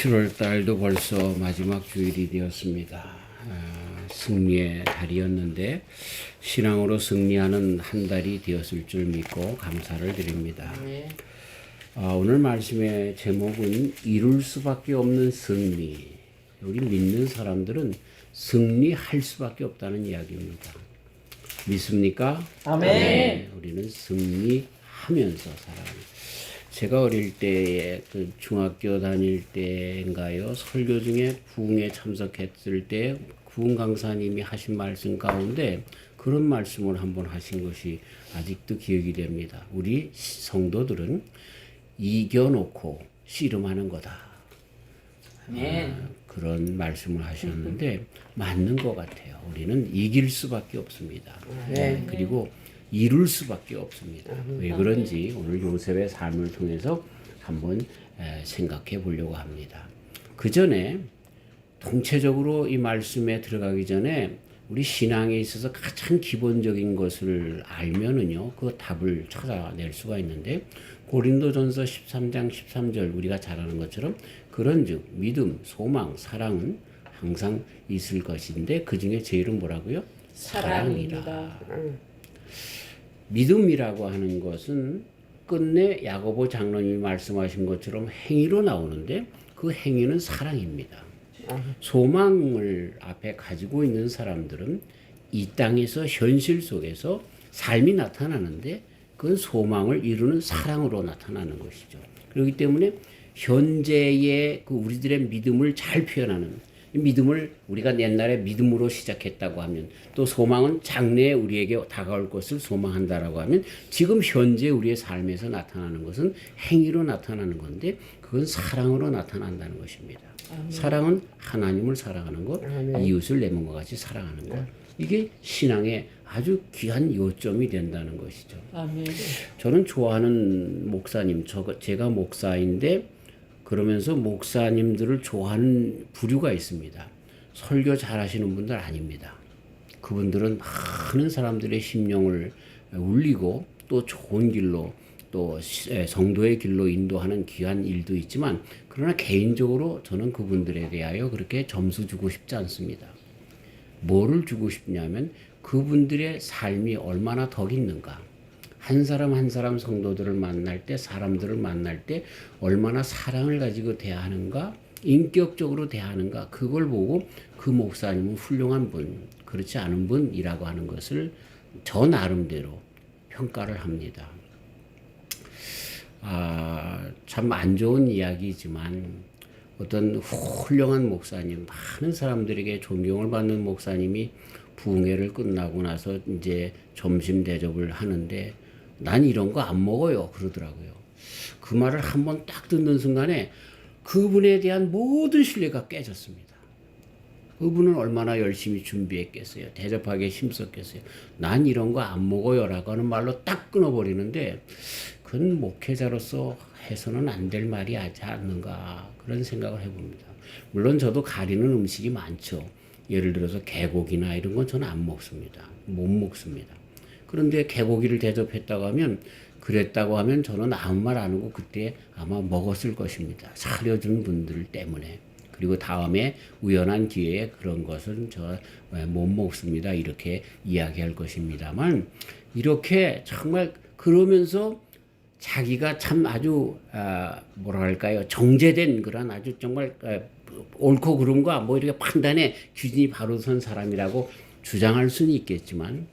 7월 달도 벌써 마지막 주일이 되었습니다. 승리의 달이었는데 신앙으로 승리하는 한 달이 되었을 줄 믿고 감사를 드립니다. 오늘 말씀의 제목은 이룰 수밖에 없는 승리. 우리 믿는 사람들은 승리할 수밖에 없다는 이야기입니다. 믿습니까? 아멘. 네, 우리는 승리하면서 살아갑니다. 제가 어릴 때에 그 중학교 다닐 때인가요? 설교 중에 부흥에 참석했을 때 부흥 강사님이 하신 말씀 가운데 그런 말씀을 한번 하신 것이 아직도 기억이 됩니다. 우리 성도들은 이겨놓고 씨름하는 거다. 그런 말씀을 하셨는데 맞는 것 같아요. 우리는 이길 수밖에 없습니다. 그리고 이룰 수밖에 없습니다. 왜 그런지 오늘 요셉의 삶을 통해서 한번 생각해 보려고 합니다. 그 전에 통체적으로 이 말씀에 들어가기 전에 우리 신앙에 있어서 가장 기본적인 것을 알면은요, 그 답을 찾아낼 수가 있는데 고린도전서 13장 13절 우리가 잘 아는 것처럼 그런즉 믿음, 소망, 사랑은 항상 있을 것인데 그 중에 제일은 뭐라고요? 사랑이라. 믿음이라고 하는 것은 끝내 야고보 장로님이 말씀하신 것처럼 행위로 나오는데 그 행위는 사랑입니다. 소망을 앞에 가지고 있는 사람들은 이 땅에서 현실 속에서 삶이 나타나는데 그건 소망을 이루는 사랑으로 나타나는 것이죠. 그렇기 때문에 현재의 그 우리들의 믿음을 잘 표현하는 믿음을 우리가 옛날에 믿음으로 시작했다고 하면 또 소망은 장래에 우리에게 다가올 것을 소망한다라고 하면 지금 현재 우리의 삶에서 나타나는 것은 행위로 나타나는 건데 그건 사랑으로 나타난다는 것입니다. 사랑은 하나님을 사랑하는 것, 이웃을 내 몸과 같이 사랑하는 것. 이게 신앙의 아주 귀한 요점이 된다는 것이죠. 저는 좋아하는 목사님, 제가 목사인데 그러면서 목사님들을 좋아하는 부류가 있습니다. 설교 잘하시는 분들 아닙니다. 그분들은 많은 사람들의 심령을 울리고 또 좋은 길로 또 성도의 길로 인도하는 귀한 일도 있지만 그러나 개인적으로 저는 그분들에 대하여 그렇게 점수 주고 싶지 않습니다. 뭐를 주고 싶냐면 그분들의 삶이 얼마나 덕 있는가. 한 사람 한 사람 성도들을 만날 때 사람들을 만날 때 얼마나 사랑을 가지고 대하는가 인격적으로 대하는가 그걸 보고 그 목사님은 훌륭한 분 그렇지 않은 분이라고 하는 것을 저 나름대로 평가를 합니다. 참 안 좋은 이야기지만 어떤 훌륭한 목사님 많은 사람들에게 존경을 받는 목사님이 부흥회를 끝나고 나서 이제 점심 대접을 하는데 난 이런 거 안 먹어요 그러더라고요. 그 말을 한번 딱 듣는 순간에 그분에 대한 모든 신뢰가 깨졌습니다. 그분은 얼마나 열심히 준비했겠어요. 대접하기에 힘썼겠어요. 난 이런 거 안 먹어요 라고 하는 말로 딱 끊어버리는데 그건 목회자로서 해서는 안 될 말이 하지 않는가 그런 생각을 해봅니다. 물론 저도 가리는 음식이 많죠. 예를 들어서 개고기나 이런 건 저는 안 먹습니다. 못 먹습니다. 그런데 개고기를 대접했다고 하면 그랬다고 하면 저는 아무 말 안 하고 그때 아마 먹었을 것입니다. 사려준 분들 때문에. 그리고 다음에 우연한 기회에 그런 것은 저 못 먹습니다. 이렇게 이야기할 것입니다만 이렇게 정말 그러면서 자기가 참 아주 뭐랄까요 정제된 그런 아주 정말 옳고 그른가 뭐 이렇게 판단에 기준이 바로 선 사람이라고 주장할 수는 있겠지만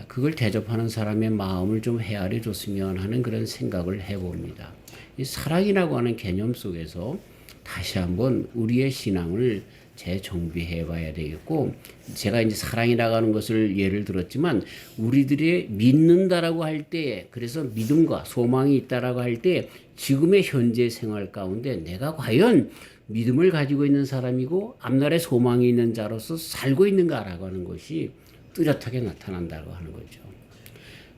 그걸 대접하는 사람의 마음을 좀 헤아려 줬으면 하는 그런 생각을 해봅니다. 이 사랑이라고 하는 개념 속에서 다시 한번 우리의 신앙을 재정비해 봐야 되겠고 제가 이제 사랑이라고 하는 것을 예를 들었지만 우리들이 믿는다라고 할 때 그래서 믿음과 소망이 있다라고 할 때 지금의 현재 생활 가운데 내가 과연 믿음을 가지고 있는 사람이고 앞날에 소망이 있는 자로서 살고 있는가라고 하는 것이 뚜렷하게 나타난다고 하는 거죠.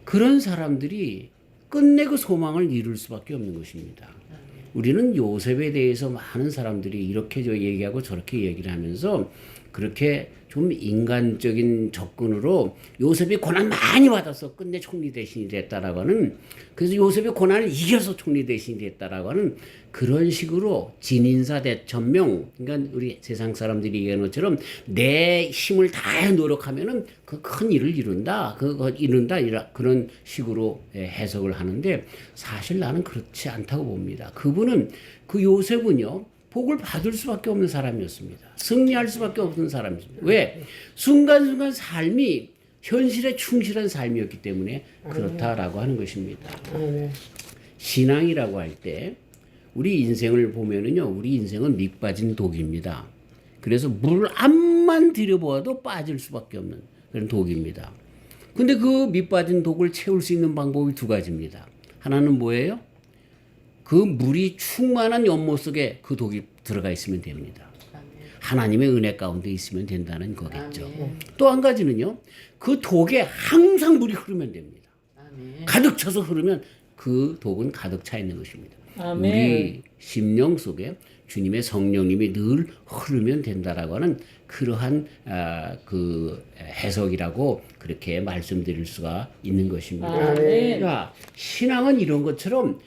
그런 사람들이 끝내 그 소망을 이룰 수밖에 없는 것입니다. 우리는 요셉에 대해서 많은 사람들이 이렇게 얘기하고 저렇게 얘기를 하면서 그렇게 좀 인간적인 접근으로 요셉이 고난 많이 받아서 끝내 총리 대신이 됐다라고 하는, 그래서 요셉이 고난을 이겨서 총리 대신이 됐다라고 하는 그런 식으로 진인사 대천명, 그러니까 우리 세상 사람들이 얘기하는 것처럼 내 힘을 다해 노력하면은 그 큰 일을 이룬다, 그런 식으로 해석을 하는데, 사실 나는 그렇지 않다고 봅니다. 그 요셉은요, 복을 받을 수밖에 없는 사람이었습니다. 승리할 수밖에 없는 사람이었습니다. 왜? 순간순간 삶이 현실에 충실한 삶이었기 때문에 그렇다라고 하는 것입니다. 신앙이라고 할 때 우리 인생을 보면은요, 우리 인생은 밑 빠진 독입니다. 그래서 물 암만 들여보아도 빠질 수밖에 없는 그런 독입니다. 근데 그 밑 빠진 독을 채울 수 있는 방법이 두 가지입니다. 하나는 뭐예요? 그 물이 충만한 연못 속에 그 독이 들어가 있으면 됩니다. 하나님의 은혜 가운데 있으면 된다는 거겠죠. 또 한 가지는요, 그 독에 항상 물이 흐르면 됩니다. 가득 차서 흐르면 그 독은 가득 차 있는 것입니다. 우리 심령 속에 주님의 성령님이 늘 흐르면 된다라고 하는 그러한 그 해석이라고 그렇게 말씀드릴 수가 있는 것입니다. 그러니까 신앙은 이런 것처럼,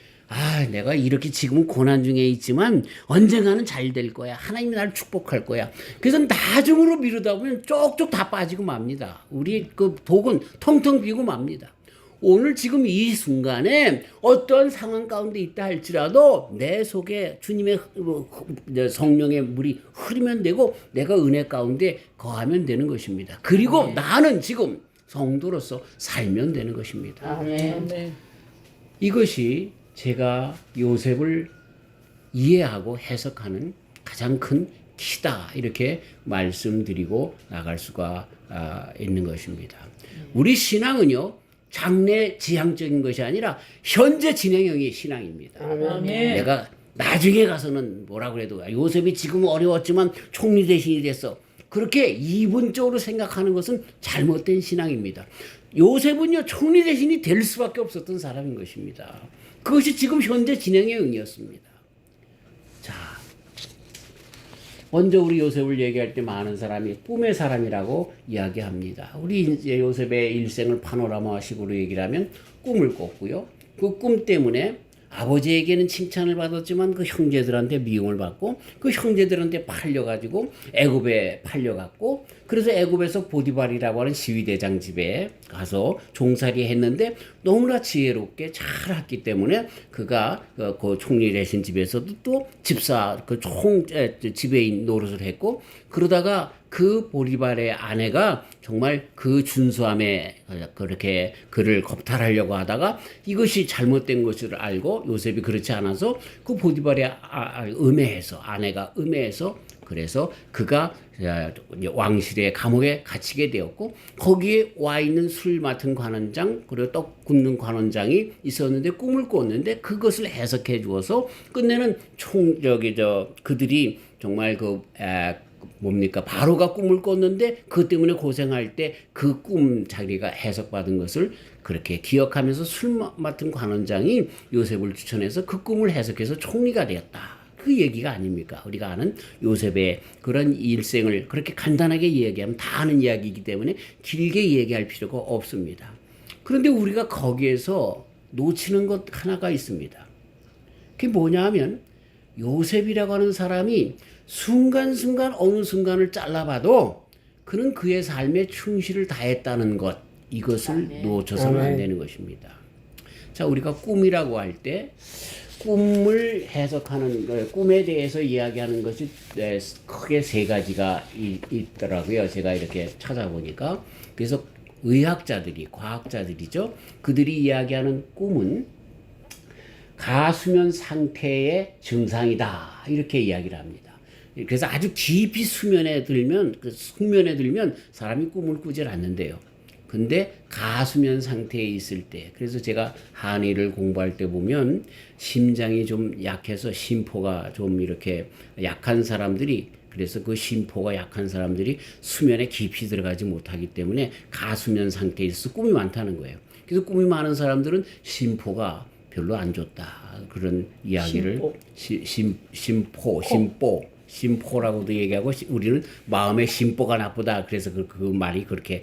내가 이렇게 지금 고난 중에 있지만 언젠가는 잘 될 거야. 하나님이 나를 축복할 거야. 그래서 나중으로 미루다 보면 쪽쪽 다 빠지고 맙니다. 우리 그 복은 텅텅 비고 맙니다. 오늘 지금 이 순간에 어떤 상황 가운데 있다 할지라도 내 속에 주님의 성령의 물이 흐르면 되고 내가 은혜 가운데 거하면 되는 것입니다. 그리고 나는 지금 성도로서 살면 되는 것입니다. 이것이 제가 요셉을 이해하고 해석하는 가장 큰 키다, 이렇게 말씀드리고 나갈 수가 있는 것입니다. 우리 신앙은요, 장래 지향적인 것이 아니라 현재 진행형의 신앙입니다. 내가 나중에 가서는 뭐라 그래도 요셉이 지금 어려웠지만 총리 대신이 됐어, 그렇게 이분적으로 생각하는 것은 잘못된 신앙입니다. 요셉은요, 총리 대신이 될 수밖에 없었던 사람인 것입니다. 그것이 지금 현재 진행의 응이었습니다. 자, 먼저 우리 요셉을 얘기할 때 많은 사람이 꿈의 사람이라고 이야기합니다. 우리 이제 요셉의 일생을 파노라마식으로 얘기를 하면 꿈을 꿨고요. 그 꿈 때문에 아버지에게는 칭찬을 받았지만 그 형제들한테 미움을 받고, 그 형제들한테 팔려가지고 애굽에 팔려갔고, 그래서 애굽에서 보디발이라고 하는 시위대장 집에 가서 종살이 했는데 너무나 지혜롭게 잘했기 때문에 그가 그 총리 대신 집에서도 또 집사, 지배인 노릇을 했고, 그러다가 그 보디발의 아내가 정말 그 준수함에 그렇게 그를 겁탈하려고 하다가 이것이 잘못된 것을 알고 요셉이 그렇지 않아서 그 보디발의 아내가 음해해서, 그래서 그가 왕실의 감옥에 갇히게 되었고, 거기에 와 있는 술 맡은 관원장 그리고 떡 굽는 관원장이 있었는데 꿈을 꿨는데 그것을 해석해 주어서 끝내는 그들이 정말 바로가 꿈을 꿨는데 그것 때문에 고생할 때 그 꿈 자기가 해석받은 것을 그렇게 기억하면서 술 맡은 관원장이 요셉을 추천해서 그 꿈을 해석해서 총리가 되었다. 그 얘기가 아닙니까? 우리가 아는 요셉의 그런 일생을 그렇게 간단하게 이야기하면 다 아는 이야기이기 때문에 길게 이야기할 필요가 없습니다. 그런데 우리가 거기에서 놓치는 것 하나가 있습니다. 그게 뭐냐 하면, 요셉이라고 하는 사람이 순간순간 어느 순간을 잘라봐도 그는 그의 삶에 충실을 다했다는 것, 이것을 놓쳐서는 안 되는 것입니다. 자, 우리가 꿈이라고 할 때 꿈을 해석하는, 꿈에 대해서 이야기하는 것이 크게 세 가지가 있더라고요. 제가 이렇게 찾아보니까. 그래서 의학자들이, 과학자들이죠, 그들이 이야기하는 꿈은 가수면 상태의 증상이다, 이렇게 이야기를 합니다. 그래서 아주 깊이 숙면에 들면 사람이 꿈을 꾸질 않는데요. 근데 가수면 상태에 있을 때, 그래서 제가 한의를 공부할 때 보면 심장이 좀 약해서 심포가 좀 이렇게 약한 사람들이, 그래서 그 심포가 약한 사람들이 수면에 깊이 들어가지 못하기 때문에 가수면 상태에 있어서 꿈이 많다는 거예요. 그래서 꿈이 많은 사람들은 심포가 별로 안 좋다, 그런 이야기를 심포 심포라고도 얘기하고 우리는 마음의 심보가 나쁘다. 그래서 그 말이 그렇게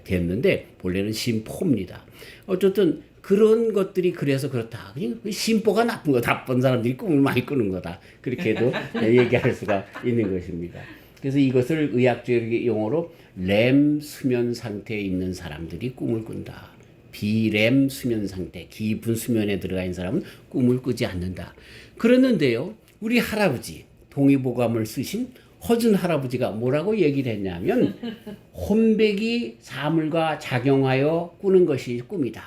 됐는데 본래는 심포입니다. 어쨌든 그런 것들이 그래서 그렇다. 그냥 심보가 나쁜 거, 나쁜 사람들이 꿈을 많이 꾸는 거다. 그렇게도 얘기할 수가 있는 것입니다. 그래서 이것을 의학적 용어로 렘 수면 상태에 있는 사람들이 꿈을 꾼다. 비렘 수면 상태, 깊은 수면에 들어가 있는 사람은 꿈을 꾸지 않는다. 그랬는데요, 우리 할아버지, 동의보감을 쓰신 허준 할아버지가 뭐라고 얘기를 했냐면 혼백이 사물과 작용하여 꾸는 것이 꿈이다.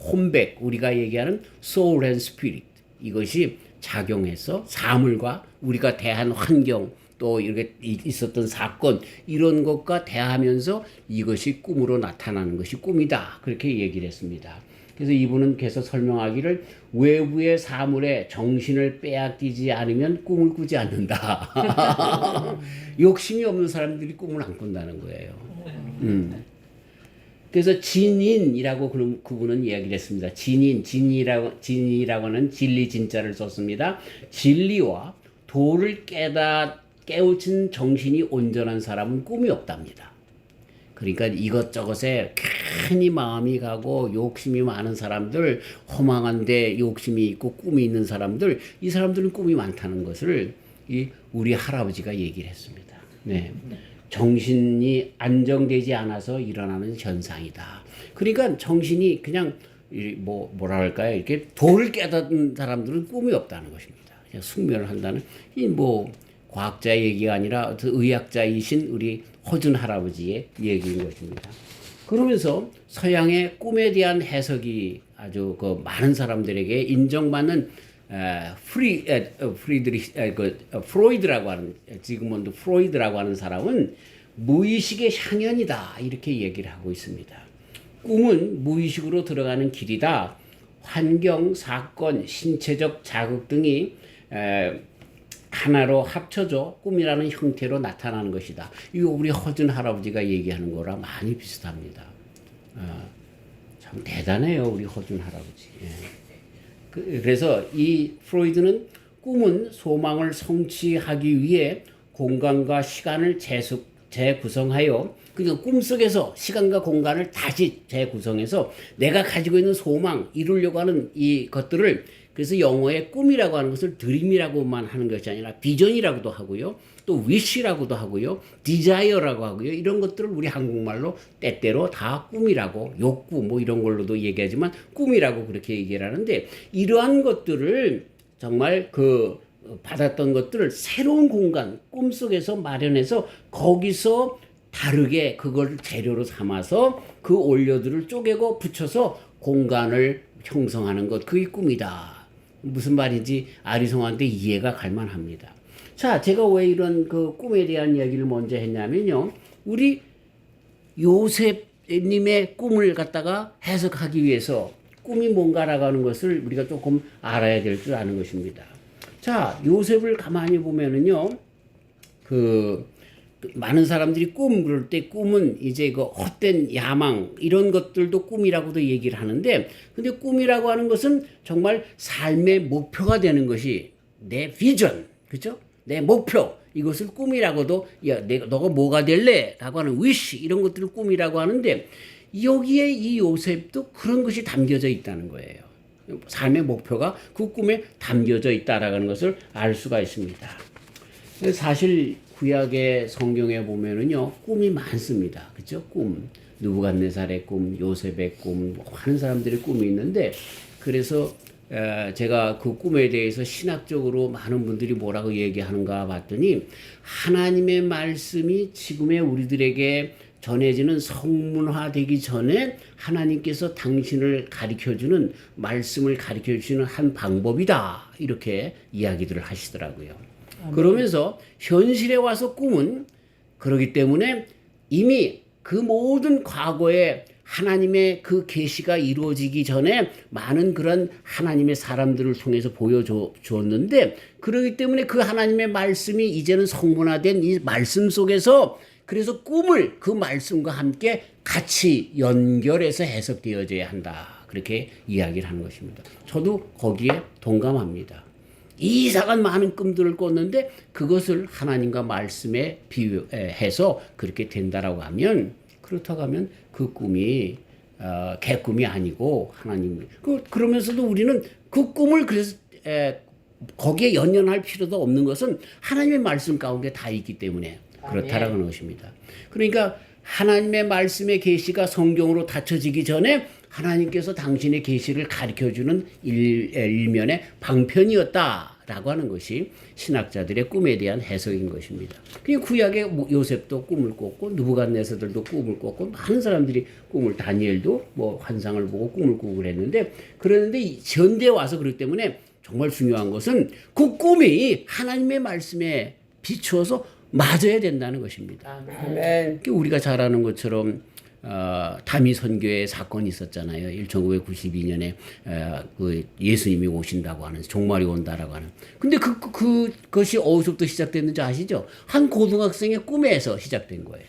혼백, 우리가 얘기하는 soul and spirit, 이것이 작용해서 사물과 우리가 대한 환경, 또 이렇게 있었던 사건, 이런 것과 대하면서 이것이 꿈으로 나타나는 것이 꿈이다. 그렇게 얘기를 했습니다. 그래서 이분은 계속 설명하기를 외부의 사물에 정신을 빼앗기지 않으면 꿈을 꾸지 않는다. 욕심이 없는 사람들이 꿈을 안 꾼다는 거예요. 그래서 진인이라고 그분은 이야기를 했습니다. 진이라고 하는 진리 진자를 썼습니다. 진리와 도를 깨우친 정신이 온전한 사람은 꿈이 없답니다. 그러니까 이것저것에 괜히 마음이 가고 욕심이 많은 사람들, 허망한데 욕심이 있고 꿈이 있는 사람들, 이 사람들은 꿈이 많다는 것을 우리 할아버지가 얘기를 했습니다. 네. 정신이 안정되지 않아서 일어나는 현상이다. 그러니까 정신이 그냥 뭐라 할까요? 이렇게 도를 깨닫는 사람들은 꿈이 없다는 것입니다. 그냥 숙면을 한다는 과학자 얘기가 아니라 의학자이신 우리 허준 할아버지의 얘기인 것입니다. 그러면서 서양의 꿈에 대한 해석이 아주 많은 사람들에게 인정받는 프로이드라고 하는 지그문드 프로이드라고 하는 사람은 무의식의 향연이다 이렇게 얘기를 하고 있습니다. 꿈은 무의식으로 들어가는 길이다. 환경, 사건, 신체적 자극 등이 하나로 합쳐져 꿈이라는 형태로 나타나는 것이다. 이거 우리 허준 할아버지가 얘기하는 거랑 많이 비슷합니다. 참 대단해요, 우리 허준 할아버지. 그래서 이 프로이드는 꿈은 소망을 성취하기 위해 공간과 시간을 재구성하여 그러니까 꿈속에서 시간과 공간을 다시 재구성해서 내가 가지고 있는 소망, 이루려고 하는 이 것들을 그래서 영어의 꿈이라고 하는 것을 드림이라고만 하는 것이 아니라 비전이라고도 하고요. 또 wish라고도 하고요. desire라고 하고요. 이런 것들을 우리 한국말로 때때로 다 꿈이라고 욕구 이런 걸로도 얘기하지만 꿈이라고 그렇게 얘기를 하는데 이러한 것들을 정말 받았던 것들을 새로운 공간 꿈속에서 마련해서 거기서 다르게 그걸 재료로 삼아서 그 원료들을 쪼개고 붙여서 공간을 형성하는 것 그게 꿈이다. 무슨 말인지 아리송한테 이해가 갈 만합니다. 자, 제가 왜 이런 꿈에 대한 이야기를 먼저 했냐면요. 우리 요셉님의 꿈을 갖다가 해석하기 위해서 꿈이 뭔가라고 하는 것을 우리가 조금 알아야 될 줄 아는 것입니다. 자, 요셉을 가만히 보면은요. 많은 사람들이 그럴 때 꿈은 이제 헛된 야망, 이런 것들도 꿈이라고도 얘기를 하는데, 근데 꿈이라고 하는 것은 정말 삶의 목표가 되는 것이 내 비전, 그죠? 내 목표, 이것을 꿈이라고도, 너가 뭐가 될래? 라고 하는 wish, 이런 것들을 꿈이라고 하는데, 여기에 이 요셉도 그런 것이 담겨져 있다는 거예요. 삶의 목표가 그 꿈에 담겨져 있다라는 것을 알 수가 있습니다. 사실, 구약의 성경에 보면은요, 꿈이 많습니다. 그죠? 꿈. 느부갓네살의 꿈, 요셉의 꿈, 많은 사람들의 꿈이 있는데, 그래서 제가 그 꿈에 대해서 신학적으로 많은 분들이 뭐라고 얘기하는가 봤더니, 하나님의 말씀이 지금의 우리들에게 전해지는 성문화되기 전에 하나님께서 당신을 가르쳐주는, 말씀을 가르쳐주시는 한 방법이다. 이렇게 이야기들을 하시더라고요. 그러면서 현실에 와서 꿈은 그러기 때문에 이미 그 모든 과거에 하나님의 그 계시가 이루어지기 전에 많은 그런 하나님의 사람들을 통해서 보여줬는데 그러기 때문에 그 하나님의 말씀이 이제는 성문화된 이 말씀 속에서 그래서 꿈을 그 말씀과 함께 같이 연결해서 해석되어져야 한다. 그렇게 이야기를 하는 것입니다. 저도 거기에 동감합니다. 이상한 많은 꿈들을 꿨는데 그것을 하나님과 말씀에 비유해서 그렇게 된다라고 하면 그렇다고 하면 그 꿈이 개꿈이 아니고 하나님 그러면서도 우리는 그 꿈을 그래서 거기에 연연할 필요도 없는 것은 하나님의 말씀 가운데 다 있기 때문에 그렇다라는 것입니다. 그러니까 하나님의 말씀의 계시가 성경으로 닫혀지기 전에 하나님께서 당신의 계시를 가르쳐주는 일면의 방편이었다라고 하는 것이 신학자들의 꿈에 대한 해석인 것입니다. 구약의 요셉도 꿈을 꿨고 느부갓네살들도 꿈을 꿨고 많은 사람들이 다니엘도 뭐 환상을 보고 꿈을 꾸고 그랬는데 그런데 현대에 와서 그렇기 때문에 정말 중요한 것은 그 꿈이 하나님의 말씀에 비추어서 맞아야 된다는 것입니다. 아멘. 우리가 잘 아는 것처럼 다미 선교의 사건이 있었잖아요. 1992년에 그 예수님이 오신다고 하는 종말이 온다라고 하는. 근데 그것이 어디서부터 시작됐는지 아시죠? 한 고등학생의 꿈에서 시작된 거예요.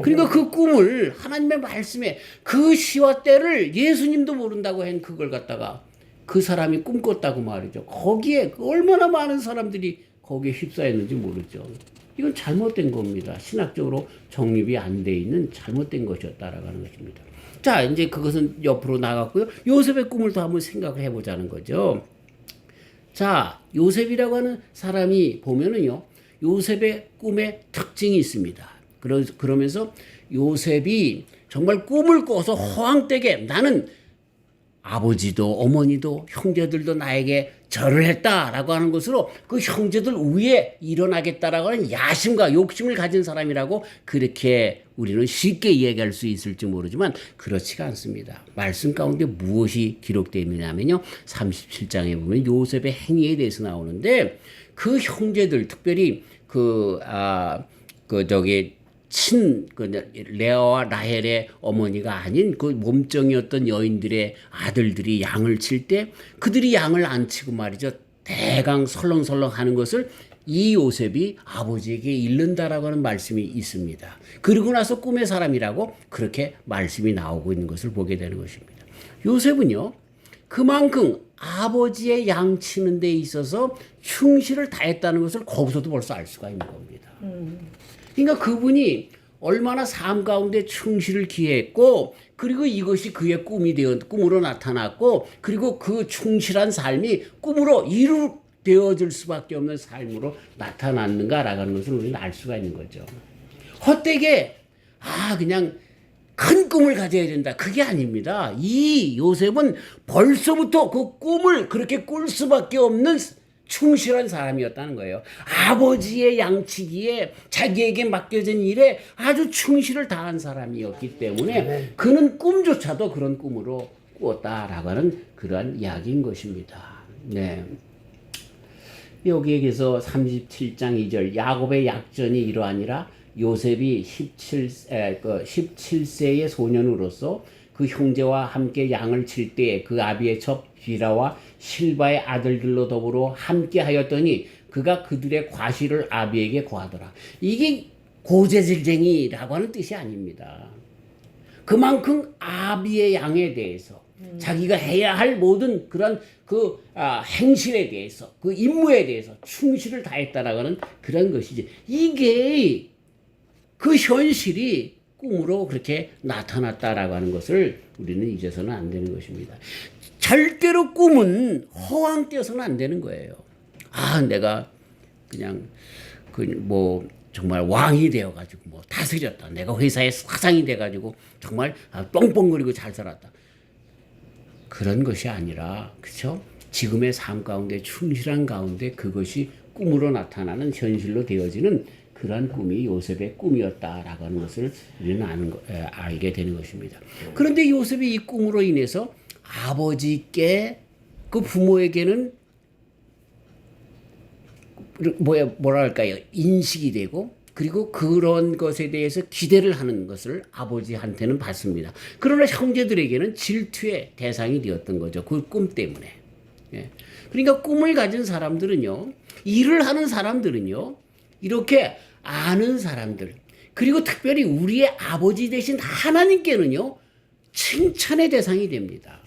그러니까 그 꿈을 하나님의 말씀에 그 시와 때를 예수님도 모른다고 한 그걸 갖다가 그 사람이 꿈꿨다고 말이죠. 거기에 얼마나 많은 사람들이 거기에 휩싸였는지 모르죠. 이건 잘못된 겁니다. 신학적으로 정립이 안 돼 있는 잘못된 것이었다라고 하는 것입니다. 자, 이제 그것은 옆으로 나갔고요. 요셉의 꿈을 더 한번 생각을 해보자는 거죠. 자, 요셉이라고 하는 사람이 보면은요, 요셉의 꿈에 특징이 있습니다. 그러면서 요셉이 정말 꿈을 꿔서 허황되게 나는 아버지도 어머니도 형제들도 나에게 절을 했다라고 하는 것으로 그 형제들 위에 일어나겠다라고 하는 야심과 욕심을 가진 사람이라고 그렇게 우리는 쉽게 이야기할 수 있을지 모르지만 그렇지가 않습니다. 말씀 가운데 무엇이 기록되어 있느냐면요. 37장에 보면 요셉의 행위에 대해서 나오는데 그 형제들 특별히 레아와 라헬의 어머니가 아닌 그 몸종이었던 여인들의 아들들이 양을 칠 때 그들이 양을 안 치고 말이죠. 대강 설렁설렁 하는 것을 이 요셉이 아버지에게 잃는다라고 하는 말씀이 있습니다. 그리고 나서 꿈의 사람이라고 그렇게 말씀이 나오고 있는 것을 보게 되는 것입니다. 요셉은요. 그만큼 아버지의 양 치는 데 있어서 충실을 다했다는 것을 거기서도 벌써 알 수가 있는 겁니다. 그러니까 그분이 얼마나 삶 가운데 충실을 기했고 그리고 이것이 그의 꿈으로 나타났고 그리고 그 충실한 삶이 꿈으로 이루어질 수밖에 없는 삶으로 나타났는가라고 하는 것을 우리는 알 수가 있는 거죠. 헛되게 그냥 큰 꿈을 가져야 된다. 그게 아닙니다. 이 요셉은 벌써부터 그 꿈을 그렇게 꿀 수밖에 없는 충실한 사람이었다는 거예요. 아버지의 양치기에 자기에게 맡겨진 일에 아주 충실을 다한 사람이었기 때문에 그는 꿈조차도 그런 꿈으로 꾸었다라고 하는 그러한 이야기인 것입니다. 네. 여기에서 37장 2절 야곱의 약전이 이러하니라 요셉이 17세의 소년으로서 그 형제와 함께 양을 칠 때에 그 아비의 첩 비라와 실바의 아들들로 더불어 함께 하였더니 그가 그들의 과실을 아비에게 고하더라. 이게 고재질쟁이라고 하는 뜻이 아닙니다. 그만큼 아비의 양에 대해서 자기가 해야 할 모든 그런 행실에 대해서 그 임무에 대해서 충실을 다했다라고 하는 그런 것이지. 이게 그 현실이 꿈으로 그렇게 나타났다라고 하는 것을 우리는 잊어서는 안 되는 것입니다. 절대로 꿈은 허황되어서는 안 되는 거예요. 내가 그냥 정말 왕이 되어가지고 다스렸다. 내가 회사의 사장이 돼가지고 정말 뻥뻥거리고 잘 살았다. 그런 것이 아니라 그렇죠? 지금의 삶 가운데 충실한 가운데 그것이 꿈으로 나타나는 현실로 되어지는 그러한 꿈이 요셉의 꿈이었다라고 하는 것을 우리는 알게 되는 것입니다. 그런데 요셉이 이 꿈으로 인해서 아버지께 그 부모에게는 뭐랄까요? 인식이 되고 그리고 그런 것에 대해서 기대를 하는 것을 아버지한테는 받습니다. 그러나 형제들에게는 질투의 대상이 되었던 거죠. 그 꿈 때문에. 그러니까 꿈을 가진 사람들은요. 일을 하는 사람들은요. 이렇게 아는 사람들 그리고 특별히 우리의 아버지 되신 하나님께는요. 칭찬의 대상이 됩니다.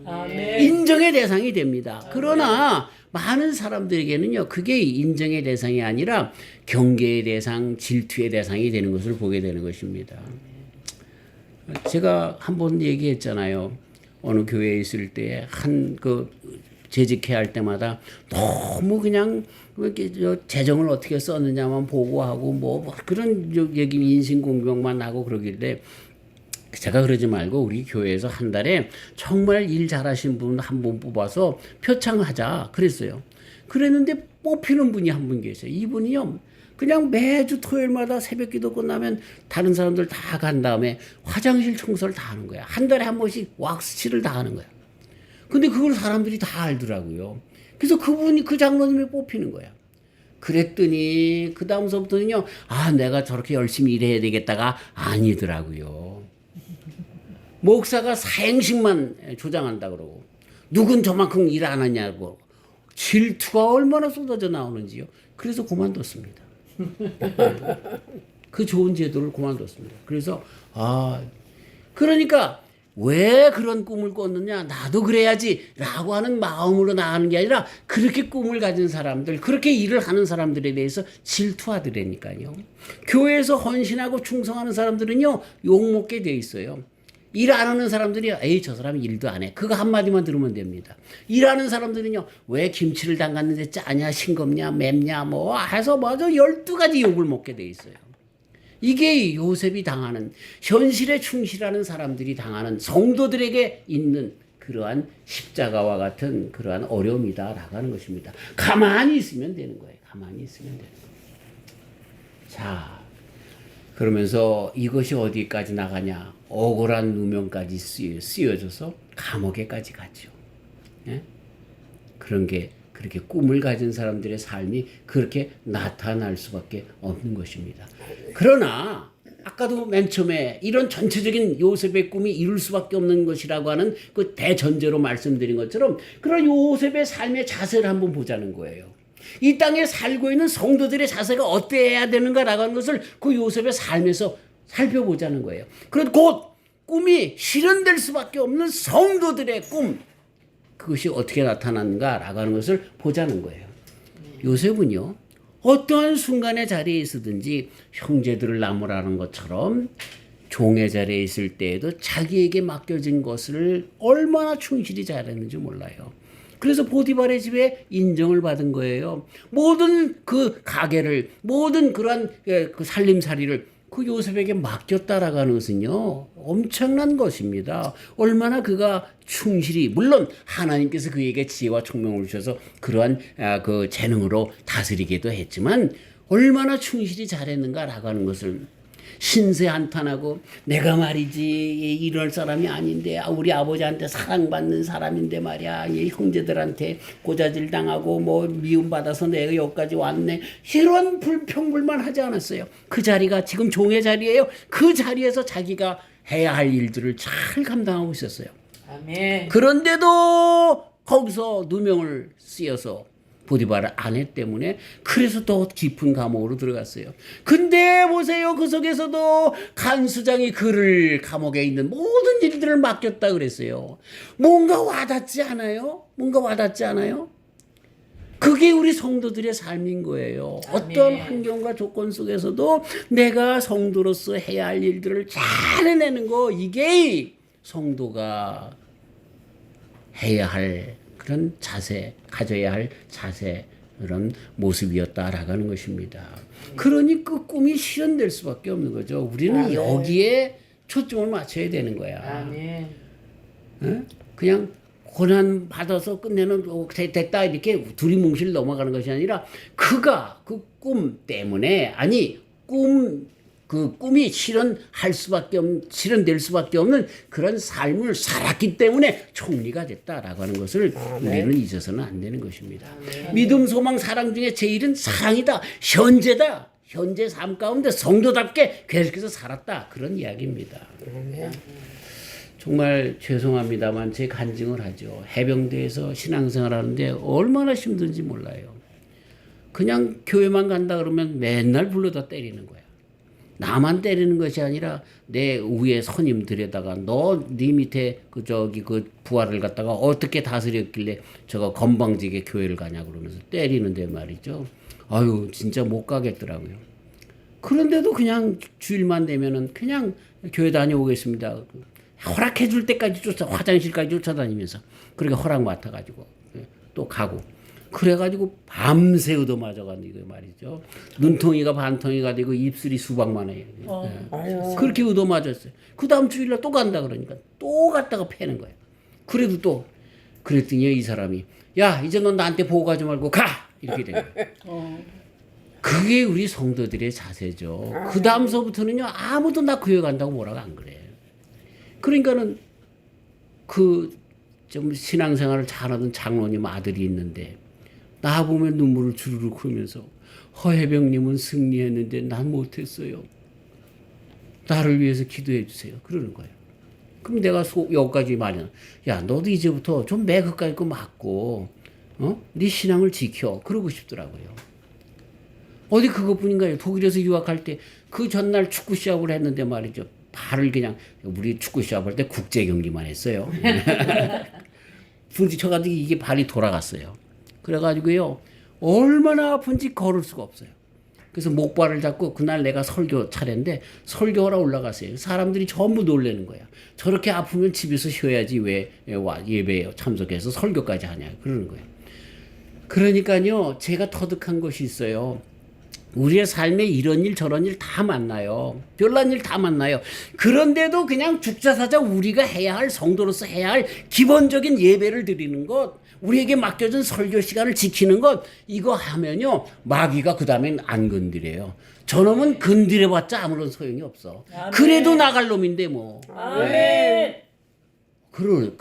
아멘. 인정의 대상이 됩니다. 아멘. 그러나 많은 사람들에게는요, 그게 인정의 대상이 아니라 경계의 대상, 질투의 대상이 되는 것을 보게 되는 것입니다. 제가 한번 얘기했잖아요. 어느 교회에 있을 때 재직해야 할 때마다 너무 그냥 이렇게 재정을 어떻게 썼느냐만 보고하고 뭐 그런 얘기 인신공격만 하고 그러길래 제가 그러지 말고 우리 교회에서 한 달에 정말 일 잘하신 분 한 분 뽑아서 표창하자 그랬어요. 그랬는데 뽑히는 분이 한 분 계세요. 이분이요, 그냥 매주 토요일마다 새벽기도 끝나면 다른 사람들 다 간 다음에 화장실 청소를 다 하는 거야. 한 달에 한 번씩 왁스칠을 다 하는 거야. 근데 그걸 사람들이 다 알더라고요. 그래서 그 장로님이 뽑히는 거야. 그랬더니 그 다음서부터는요, 내가 저렇게 열심히 일해야 되겠다가 아니더라고요. 목사가 사행식만 조장한다 그러고, 누군 저만큼 일 안 하냐고, 질투가 얼마나 쏟아져 나오는지요. 그래서 그만뒀습니다. 그 좋은 제도를 그만뒀습니다. 그래서 그러니까 왜 그런 꿈을 꿨느냐, 나도 그래야지 라고 하는 마음으로 나가는 게 아니라 그렇게 꿈을 가진 사람들, 그렇게 일을 하는 사람들에 대해서 질투하더라니까요. 교회에서 헌신하고 충성하는 사람들은요, 욕먹게 돼 있어요. 일 안 하는 사람들이 에이 저 사람 일도 안 해, 그거 한마디만 들으면 됩니다. 일하는 사람들은요, 왜 김치를 담갔는데 짜냐, 싱겁냐, 맵냐 뭐 해서 맞아 12가지 욕을 먹게 돼 있어요. 이게 요셉이 당하는, 현실에 충실하는 사람들이 당하는, 성도들에게 있는 그러한 십자가와 같은 그러한 어려움이다라고 하는 것입니다. 가만히 있으면 되는 거예요. 가만히 있으면 되는 거예요. 자, 그러면서 이것이 어디까지 나가냐, 억울한 누명까지 쓰여져서 감옥에까지 가죠. 예? 그런 게 그렇게 꿈을 가진 사람들의 삶이 그렇게 나타날 수밖에 없는 것입니다. 그러나 아까도 맨 처음에 이런 전체적인 요셉의 꿈이 이룰 수밖에 없는 것이라고 하는 그 대전제로 말씀드린 것처럼 그런 요셉의 삶의 자세를 한번 보자는 거예요. 이 땅에 살고 있는 성도들의 자세가 어때야 되는가라고 하는 것을 그 요셉의 삶에서 살펴보자는 거예요. 그런 곧 꿈이 실현될 수밖에 없는 성도들의 꿈, 그것이 어떻게 나타나는가라고 하는 것을 보자는 거예요. 요셉은요, 어떠한 순간의 자리에 있으든지 형제들을 나무라는 것처럼 종의 자리에 있을 때에도 자기에게 맡겨진 것을 얼마나 충실히 잘했는지 몰라요. 그래서 보디발의 집에 인정을 받은 거예요. 모든 그 가게를, 모든 그러한 그 살림살이를 그 요셉에게 맡겼다라고 하는 것은요, 엄청난 것입니다. 얼마나 그가 충실히, 물론 하나님께서 그에게 지혜와 총명을 주셔서 그러한 그 재능으로 다스리기도 했지만 얼마나 충실히 잘했는가라고 하는 것을, 신세 한탄하고 내가 말이지 이럴 사람이 아닌데, 우리 아버지한테 사랑받는 사람인데 말이야, 이 형제들한테 고자질 당하고 뭐 미움받아서 내가 여기까지 왔네, 이런 불평불만 하지 않았어요. 그 자리가 지금 종의 자리예요. 그 자리에서 자기가 해야 할 일들을 잘 감당하고 있었어요. 아멘. 그런데도 거기서 누명을 쓰여서 보디발의 아내 때문에 그래서 더 깊은 감옥으로 들어갔어요. 근데 보세요, 그 속에서도 간수장이 그를 감옥에 있는 모든 일들을 맡겼다 그랬어요. 뭔가 와닿지 않아요? 뭔가 와닿지 않아요? 그게 우리 성도들의 삶인 거예요. 어떤 환경과 조건 속에서도 내가 성도로서 해야 할 일들을 잘 해내는 거, 이게 성도가 해야 할 그런 자세, 가져야 할 자세, 그런 모습이었다라고 하는 것입니다. 그러니 그 꿈이 실현될 수밖에 없는 거죠. 우리는 여기에 초점을 맞춰야 되는 거야. 그냥 고난 받아서 끝내는 됐다 이렇게 두리뭉실 넘어가는 것이 아니라 그가 그 꿈 때문에, 그 꿈이 실현될 수밖에 없는 그런 삶을 살았기 때문에 총리가 됐다라고 하는 것을 우리는 잊어서는 안 되는 것입니다. 믿음, 소망, 사랑 중에 제일은 사랑이다. 현재다. 현재 삶 가운데 성도답게 계속해서 살았다. 그런 이야기입니다. 정말 죄송합니다만 제 간증을 하죠. 해병대에서 신앙생활 하는데 얼마나 힘든지 몰라요. 그냥 교회만 간다 그러면 맨날 불러다 때리는 거야. 나만 때리는 것이 아니라 내 위에 선임들에다가 너 네 밑에 그 부하를 갖다가 어떻게 다스렸길래 저거 건방지게 교회를 가냐 그러면서 때리는데 말이죠. 아유 진짜 못 가겠더라고요. 그런데도 그냥 주일만 되면은 그냥 교회 다녀오겠습니다. 허락해 줄 때까지 화장실까지 쫓아다니면서 그렇게 허락 맡아가지고 또 가고. 그래가지고 밤새 얻어맞아가는 이거 말이죠. 눈통이가 반통이가 되고 입술이 수박만 해요. 그렇게 얻어맞았어요. 그 다음 주일날 또 간다 그러니까 또 갔다가 패는 거예요. 그래도 또 그랬더니 이 사람이 야 이제 넌 나한테 보고하지 말고 가! 이렇게 된 거예요. 그게 우리 성도들의 자세죠. 그 다음서부터는요 아무도 나 교회 간다고 뭐라고 안 그래. 그러니까는 좀 신앙생활을 잘하던 장로님 아들이 있는데 나 보면 눈물을 주르륵 흐르면서 허혜병님은 승리했는데 난 못했어요. 나를 위해서 기도해 주세요. 그러는 거예요. 그럼 내가 여기까지 말이야. 야 너도 이제부터 좀 매그까지 거 맞고 네 신앙을 지켜. 그러고 싶더라고요. 어디 그것뿐인가요? 독일에서 유학할 때 그 전날 축구 시합을 했는데 말이죠. 발을 그냥 우리 축구 시합할 때 국제 경기만 했어요. 부딪혀가지고 이게 발이 돌아갔어요. 그래가지고요 얼마나 아픈지 걸을 수가 없어요. 그래서 목발을 잡고 그날 내가 설교 차례인데 설교하러 올라갔어요. 사람들이 전부 놀라는 거야. 저렇게 아프면 집에서 쉬어야지 왜 예배에 참석해서 설교까지 하냐 그러는 거예요. 그러니까요 제가 터득한 것이 있어요. 우리의 삶에 이런 일 저런 일 다 만나요. 별난 일 다 만나요. 그런데도 그냥 죽자사자 우리가 해야 할 성도로서 해야 할 기본적인 예배를 드리는 것, 우리에게 맡겨진 설교 시간을 지키는 것 이거 하면요 마귀가 그 다음엔 안 건드려요. 저놈은 건드려봤자 아무런 소용이 없어. 아멘. 그래도 나갈 놈인데 뭐. 아멘. 그런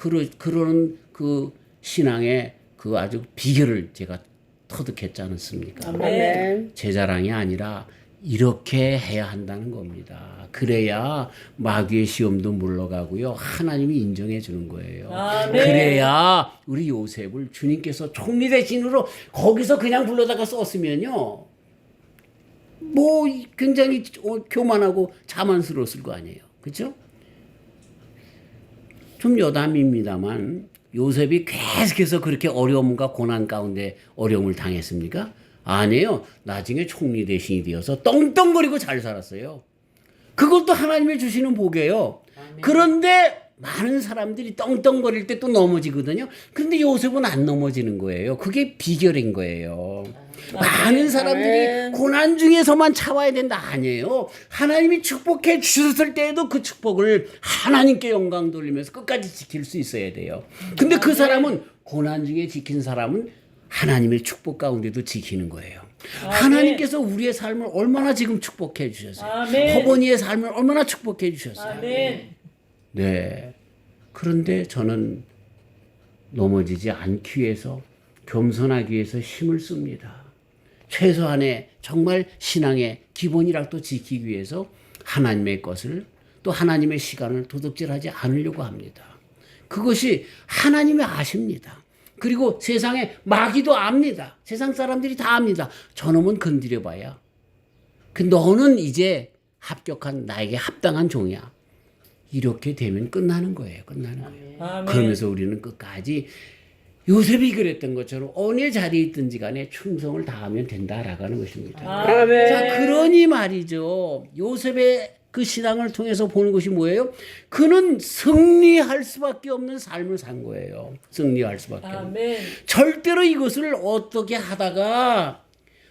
그 신앙의 그 아주 비결을 제가 터득했지 않습니까? 아멘. 제 자랑이 아니라 이렇게 해야 한다는 겁니다. 그래야 마귀의 시험도 물러가고요. 하나님이 인정해 주는 거예요. 아멘. 그래야 우리 요셉을 주님께서 총리 대신으로 거기서 그냥 불러다가 썼으면요. 뭐 굉장히 교만하고 자만스러웠을 거 아니에요. 그렇죠? 좀 여담입니다만 요셉이 계속해서 그렇게 어려움과 고난 가운데 어려움을 당했습니까? 아니에요. 나중에 총리 대신이 되어서 떵떵거리고 잘 살았어요. 그것도 하나님이 주시는 복이에요. 아멘. 그런데 많은 사람들이 떵떵거릴 때 또 넘어지거든요. 근데 요셉은 안 넘어지는 거예요. 그게 비결인 거예요. 많은 사람들이 아멘. 고난 중에서만 참아야 된다 아니에요. 하나님이 축복해 주셨을 때에도 그 축복을 하나님께 영광 돌리면서 끝까지 지킬 수 있어야 돼요. 근데 그 사람은 고난 중에 지킨 사람은 하나님의 축복 가운데도 지키는 거예요. 아멘. 하나님께서 우리의 삶을 얼마나 지금 축복해 주셨어요. 아멘. 허버니의 삶을 얼마나 축복해 주셨어요. 아멘. 네. 그런데 저는 넘어지지 않기 위해서 겸손하기 위해서 힘을 씁니다. 최소한의 정말 신앙의 기본이라도 지키기 위해서 하나님의 것을 또 하나님의 시간을 도둑질하지 않으려고 합니다. 그것이 하나님이 아십니다. 그리고 세상에 마귀도 압니다. 세상 사람들이 다 압니다. 저놈은 건드려봐야. 너는 이제 합격한 나에게 합당한 종이야. 이렇게 되면 끝나는 거예요. 끝나는 거예요. 아멘. 그러면서 우리는 끝까지 요셉이 그랬던 것처럼 어느 자리에 있든지 간에 충성을 다하면 된다라고 하는 것입니다. 아멘. 자, 그러니 말이죠. 요셉의 그 신앙을 통해서 보는 것이 뭐예요? 그는 승리할 수밖에 없는 삶을 산 거예요. 승리할 수밖에 없는. 절대로 이것을 어떻게 하다가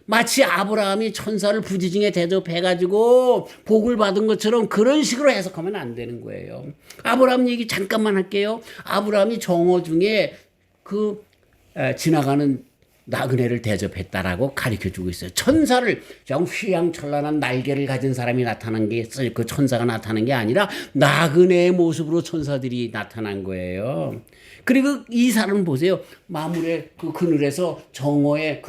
마치 아브라함이 천사를 부지중에 대접해가지고 복을 받은 것처럼 그런 식으로 해석하면 안 되는 거예요. 아브라함 얘기 잠깐만 할게요. 아브라함이 정오 중에 지나가는 나그네를 대접했다라고 가르쳐주고 있어요. 천사를 그냥 휘황찬란한 날개를 가진 사람이 나타난 게 그 천사가 나타난 게 아니라 나그네의 모습으로 천사들이 나타난 거예요. 그리고 이 사람 보세요. 마물의 그 그늘에서 정오에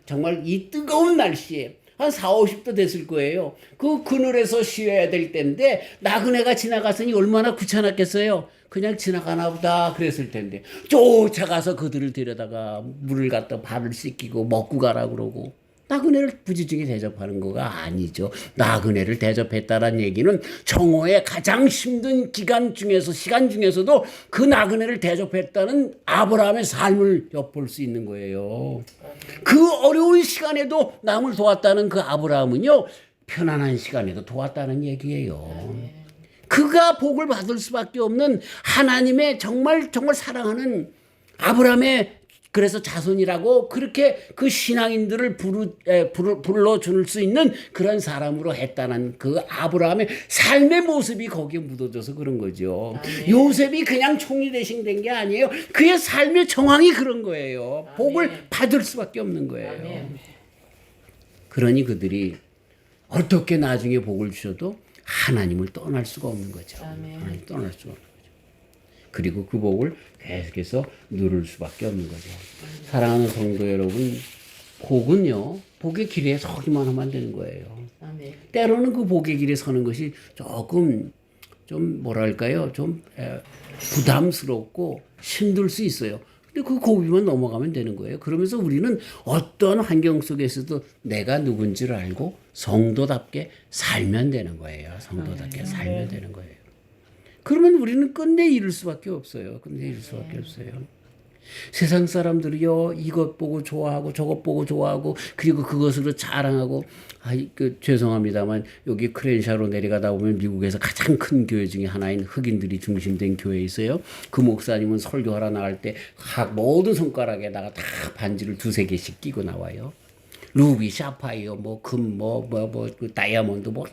정말 이 뜨거운 날씨에 한 40, 50도 됐을 거예요. 그 그늘에서 쉬어야 될 때인데 나그네가 지나갔으니 얼마나 귀찮았겠어요. 그냥 지나가나 보다 그랬을 텐데 쫓아가서 그들을 데려다가 물을 갖다 발을 씻기고 먹고 가라 그러고 나그네를 부지중에 대접하는 거가 아니죠. 나그네를 대접했다는 얘기는 정오의 가장 힘든 시간 중에서도 그 나그네를 대접했다는 아브라함의 삶을 엿볼 수 있는 거예요. 그 어려운 시간에도 남을 도왔다는 그 아브라함은요, 편안한 시간에도 도왔다는 얘기예요. 그가 복을 받을 수밖에 없는 하나님의 정말 사랑하는 아브라함의 그래서 자손이라고 그렇게 그 신앙인들을 불러줄 수 있는 그런 사람으로 했다는 그 아브라함의 삶의 모습이 거기에 묻어져서 그런 거죠. 아멘. 요셉이 그냥 총리 대신 된 게 아니에요. 그의 삶의 정황이 그런 거예요. 아멘. 복을 받을 수밖에 없는 거예요. 아멘. 그러니 그들이 어떻게 나중에 복을 주셔도 하나님을 떠날 수가 없는 거죠. 아멘. 하나님 떠날 수가 없는 거죠. 그리고 그 복을 계속해서 누릴 수밖에 없는 거죠. 사랑하는 성도 여러분, 복은요, 복의 길에 서기만 하면 안 되는 거예요. 아멘. 때로는 그 복의 길에 서는 것이 조금 좀 뭐랄까요, 좀 부담스럽고 힘들 수 있어요. 근데 그 고비만 넘어가면 되는 거예요. 그러면서 우리는 어떤 환경 속에서도 내가 누군지를 알고 성도답게 살면 되는 거예요. 성도답게 살면 되는 거예요. 그러면 우리는 끝내 이룰 수밖에 없어요. 세상 사람들이요, 이것 보고 좋아하고 저것 보고 좋아하고 그리고 그것으로 자랑하고, 죄송합니다만 여기 크렌샤로 내려가다 보면 미국에서 가장 큰 교회 중에 하나인 흑인들이 중심된 교회에 있어요. 그 목사님은 설교하러 나갈 때 모든 손가락에다가 다 반지를 2-3개씩 끼고 나와요. 루비, 샤파이어, 금, 다이아몬드 다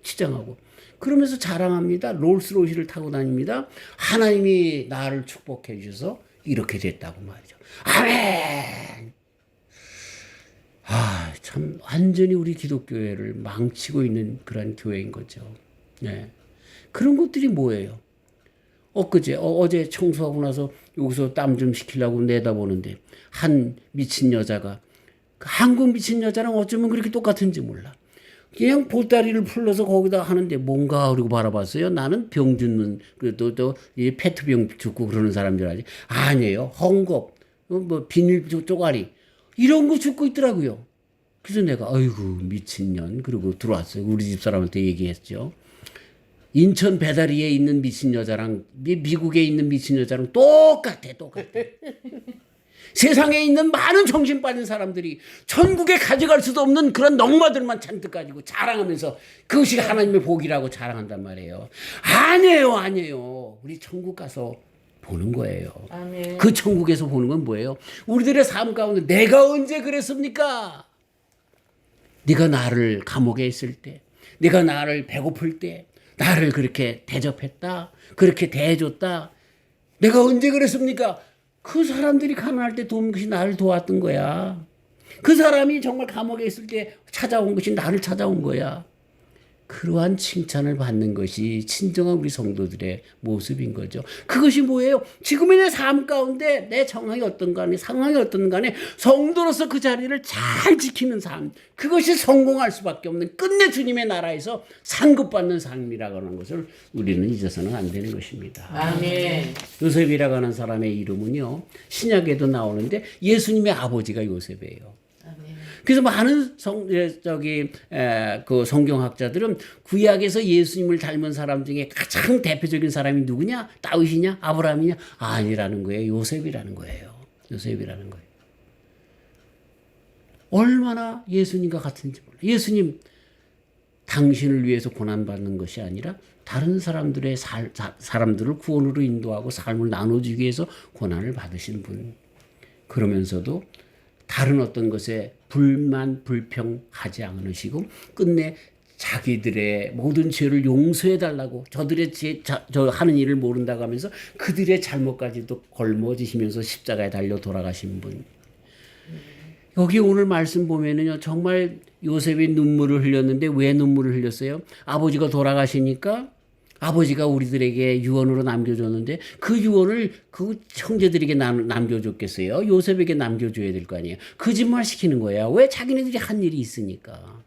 치장하고. 그러면서 자랑합니다. 롤스로이스를 타고 다닙니다. 하나님이 나를 축복해 주셔서 이렇게 됐다고 말이죠. 아멘. 참 완전히 우리 기독교회를 망치고 있는 그런 교회인 거죠. 네. 그런 것들이 뭐예요? 어제 청소하고 나서 여기서 땀 좀 식히려고 내다보는데 한 미친 여자가, 한국 미친 여자랑 어쩌면 그렇게 똑같은지 몰라. 그냥 보따리를 풀러서 거기다 하는데 뭔가 그러고 바라봤어요. 나는 병 죽는, 또 페트병 죽고 그러는 사람 줄 알지. 아니에요. 헝겊, 비닐 쪼가리 이런 거 죽고 있더라고요. 그래서 내가 아이고 미친년 그러고 들어왔어요. 우리 집 사람한테 얘기했죠. 인천 배다리에 있는 미친 여자랑 미국에 있는 미친 여자랑 똑같아. 세상에 있는 많은 정신 빠진 사람들이 천국에 가져갈 수도 없는 그런 넉마들만 잔뜩 가지고 자랑하면서 그것이 하나님의 복이라고 자랑한단 말이에요. 아니에요. 우리 천국 가서 보는 거예요. 아멘. 그 천국에서 보는 건 뭐예요? 우리들의 삶 가운데 내가 언제 그랬습니까? 네가 나를 감옥에 있을 때, 네가 나를 배고플 때 나를 그렇게 대접했다, 그렇게 대해줬다. 내가 언제 그랬습니까? 그 사람들이 가난할 때 도운 것이 나를 도왔던 거야. 그 사람이 정말 감옥에 있을 때 찾아온 것이 나를 찾아온 거야. 그러한 칭찬을 받는 것이 진정한 우리 성도들의 모습인 거죠. 그것이 뭐예요? 지금의 내 삶 가운데 내 정황이 어떤 간에, 상황이 어떤 간에 성도로서 그 자리를 잘 지키는 삶, 그것이 성공할 수밖에 없는 끝내 주님의 나라에서 상급받는 삶이라고 하는 것을 우리는 잊어서는 안 되는 것입니다. 아멘. 요셉이라고 하는 사람의 이름은요, 신약에도 나오는데 예수님의 아버지가 요셉이에요. 그래서 많은 그 성경학자들은 구약에서 예수님을 닮은 사람 중에 가장 대표적인 사람이 누구냐? 다윗이냐? 아브라함이냐? 아니라는 거예요. 요셉이라는 거예요. 얼마나 예수님과 같은지 몰라요. 예수님 당신을 위해서 고난받는 것이 아니라 다른 사람들의 사람들을 구원으로 인도하고 삶을 나눠주기 위해서 고난을 받으신 분. 그러면서도 다른 어떤 것에 불만, 불평하지 않으시고 끝내 자기들의 모든 죄를 용서해달라고, 저들의 저 하는 일을 모른다고 하면서 그들의 잘못까지도 걸머지시면서 십자가에 달려 돌아가신 분. 여기 오늘 말씀 보면은요, 정말 요셉이 눈물을 흘렸는데 왜 눈물을 흘렸어요? 아버지가 돌아가시니까 아버지가 우리들에게 유언으로 남겨줬는데 그 유언을 그 형제들에게 남겨줬겠어요? 요셉에게 남겨줘야 될 거 아니에요? 거짓말 시키는 거야. 왜? 자기네들이 한 일이 있으니까.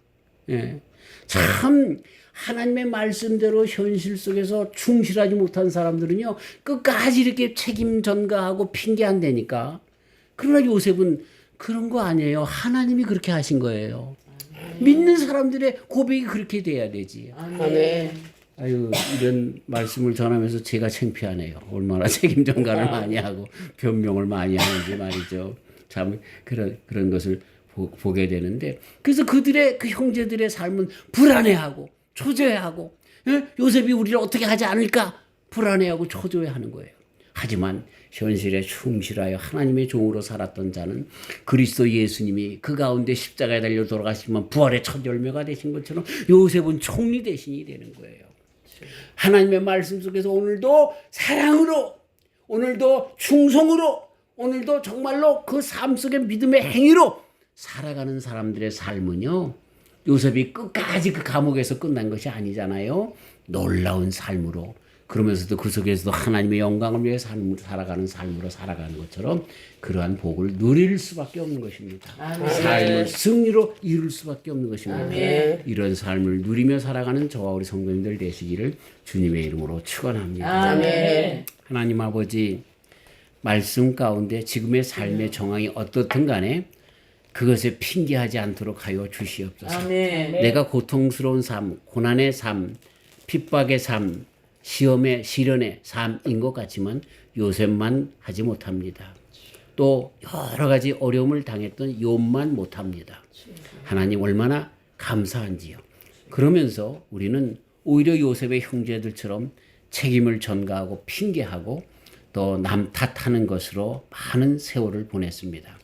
예. 참 하나님의 말씀대로 현실 속에서 충실하지 못한 사람들은요, 끝까지 이렇게 책임 전가하고 핑계 안 대니까. 그러나 요셉은 그런 거 아니에요. 하나님이 그렇게 하신 거예요. 믿는 사람들의 고백이 그렇게 돼야 되지. 아멘. 아유, 이런 말씀을 전하면서 제가 창피하네요. 얼마나 책임 전가를 많이 하고 변명을 많이 하는지 말이죠. 참 그런 것을 보게 되는데, 그래서 그들의 그 형제들의 삶은 불안해하고 초조해하고, 요셉이 우리를 어떻게 하지 않을까 불안해하고 초조해하는 거예요. 하지만 현실에 충실하여 하나님의 종으로 살았던 자는 그리스도 예수님이 그 가운데 십자가에 달려 돌아가시면 부활의 첫 열매가 되신 것처럼 요셉은 총리 대신이 되는 거예요. 하나님의 말씀 속에서 오늘도 사랑으로, 오늘도 충성으로, 오늘도 정말로 그 삶 속의 믿음의 행위로 살아가는 사람들의 삶은요, 요셉이 끝까지 그 감옥에서 끝난 것이 아니잖아요. 놀라운 삶으로, 그러면서도 그 속에서도 하나님의 영광을 위해 살아가는 삶으로 살아가는 것처럼 그러한 복을 누릴 수밖에 없는 것입니다. 아멘. 삶을 승리로 이룰 수밖에 없는 것입니다. 아멘. 이런 삶을 누리며 살아가는 저와 우리 성도님들 되시기를 주님의 이름으로 축원합니다. 아멘. 하나님 아버지, 말씀 가운데 지금의 삶의 정황이 어떻든 간에 그것에 핑계하지 않도록 하여 주시옵소서. 아멘. 내가 고통스러운 삶, 고난의 삶, 핍박의 삶, 시험의 시련의 삶인 것 같지만 요셉만 하지 못합니다. 또 여러 가지 어려움을 당했던 욥만 못합니다. 하나님 얼마나 감사한지요. 그러면서 우리는 오히려 요셉의 형제들처럼 책임을 전가하고 핑계하고 또 남 탓하는 것으로 많은 세월을 보냈습니다.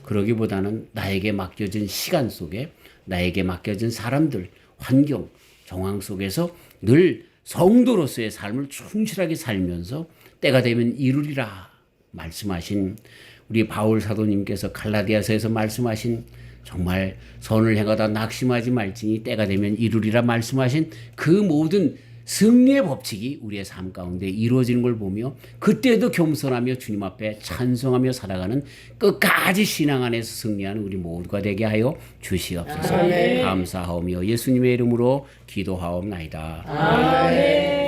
그러기보다는 나에게 맡겨진 시간 속에 나에게 맡겨진 사람들, 환경, 정황 속에서 늘 성도로서의 삶을 충실하게 살면서 때가 되면 이루리라 말씀하신 우리 바울 사도님께서 갈라디아서에서 말씀하신 정말 선을 행하다 낙심하지 말지니 때가 되면 이루리라 말씀하신 그 모든 승리의 법칙이 우리의 삶 가운데 이루어지는 걸 보며 그때도 겸손하며 주님 앞에 찬송하며 살아가는 끝까지 신앙 안에서 승리하는 우리 모두가 되게 하여 주시옵소서. 감사하오며 예수님의 이름으로 기도하옵나이다. 아멘.